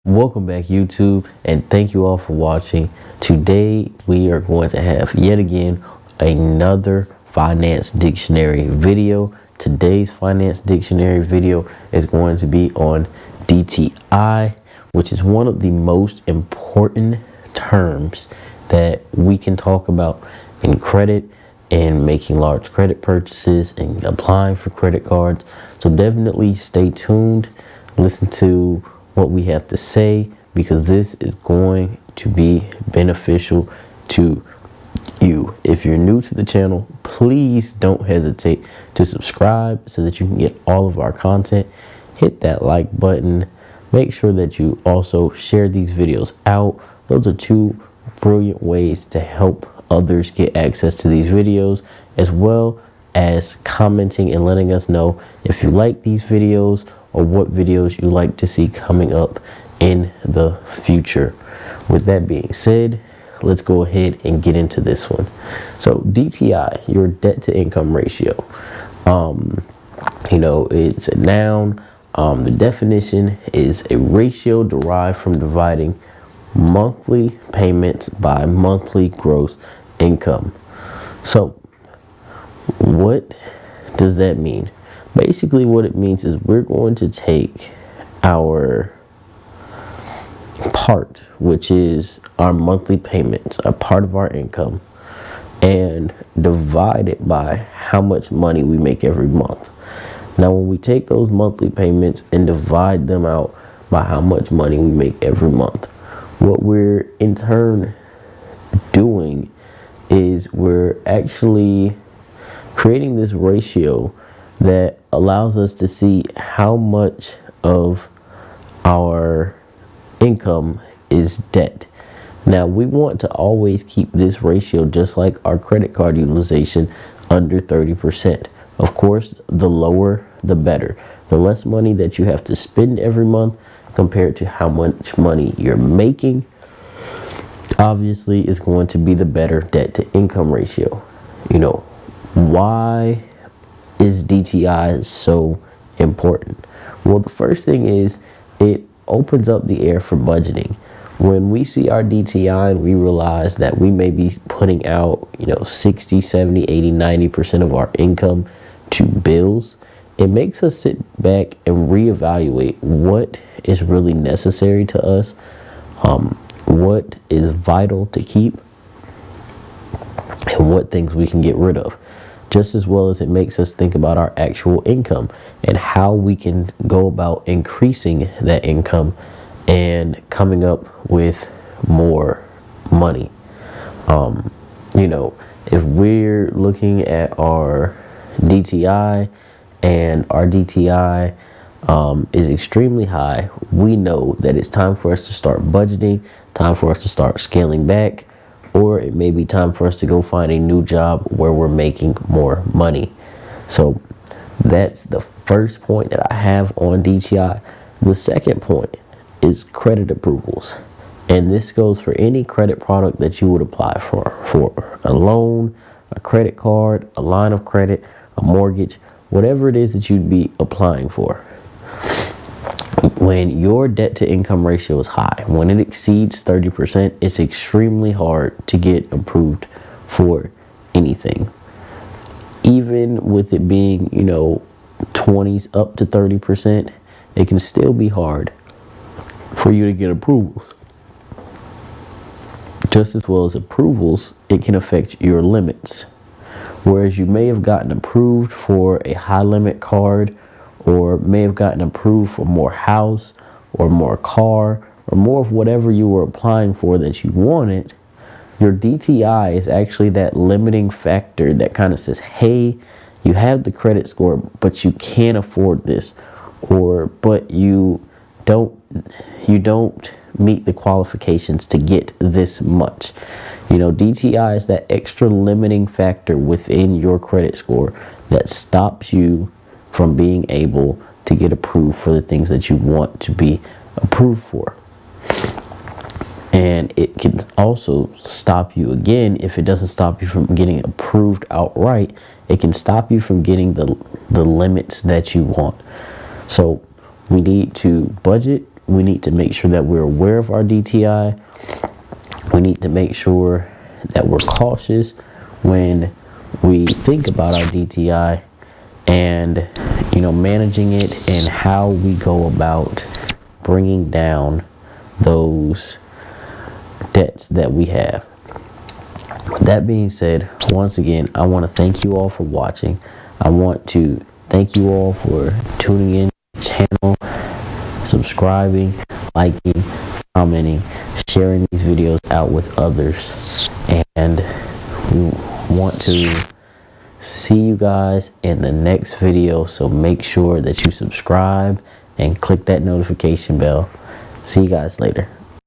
Welcome back, YouTube, and thank you all for watching. Today we are going to have yet again another finance dictionary video. Today's finance dictionary video is going to be on DTI, which is one of the most important terms that we can talk about in credit and making large credit purchases and applying for credit cards. So definitely stay tuned, listen to what we have to say, because this is going to be beneficial to you. If you're new to the channel, please don't hesitate to subscribe so that you can get all of our content. Hit that like button. Make sure that you also share these videos out. Those are two brilliant ways to help others get access to these videos, as well as commenting and letting us know if you like these videos or what videos you like to see coming up in the future. With that being said, let's go ahead and get into this one. So DTI, your debt to income ratio. It's a noun. The definition is a ratio derived from dividing monthly payments by monthly gross income. So what does that mean? Basically what it means is we're going to take our part, which is our monthly payments, a part of our income, and divide it by how much money we make every month. Now when we take those monthly payments and divide them out by how much money we make every month, what we're in turn doing is we're actually creating this ratio that allows us to see how much of our income is debt. Now we want to always keep this ratio, just like our credit card utilization, under 30%. Of course, the lower the better. The less money that you have to spend every month compared to how much money you're making, obviously is going to be the better debt to income ratio. Why is DTI so important? Well, the first thing is it opens up the air for budgeting. When we see our DTI and we realize that we may be putting out 60, 70, 80, 90% of our income to bills, it makes us sit back and reevaluate what is really necessary to us, what is vital to keep, and what things we can get rid of. Just as well as it makes us think about our actual income and how we can go about increasing that income and coming up with more money. If we're looking at our DTI and our DTI is extremely high, we know that it's time for us to start budgeting, time for us to start scaling back, or it may be time for us to go find a new job where we're making more money. So that's the first point that I have on DTI. The second point is credit approvals. And this goes for any credit product that you would apply for a loan, a credit card, a line of credit, a mortgage, whatever it is that you'd be applying for. When your debt to income ratio is high, when it exceeds 30%, it's extremely hard to get approved for anything. Even with it being, 20s up to 30%, it can still be hard for you to get approvals. Just as well as approvals, it can affect your limits. Whereas you may have gotten approved for a high limit card, or may have gotten approved for more house or more car or more of whatever you were applying for that you wanted, your DTI is actually that limiting factor that kind of says, hey, you have the credit score, but you can't afford this, but you don't meet the qualifications to get this much. DTI is that extra limiting factor within your credit score that stops you from being able to get approved for the things that you want to be approved for. And it can also stop you, again, if it doesn't stop you from getting approved outright, it can stop you from getting the limits that you want. So we need to budget, we need to make sure that we're aware of our DTI. We need to make sure that we're cautious when we think about our DTI and, you know, managing it and how we go about bringing down those debts that we have. With that being said, once again, I want to thank you all for watching. I want to thank you all for tuning in to the channel, subscribing, liking, commenting, sharing these videos out with others. And we want to see you guys in the next video, so make sure that you subscribe and click that notification bell. See you guys later.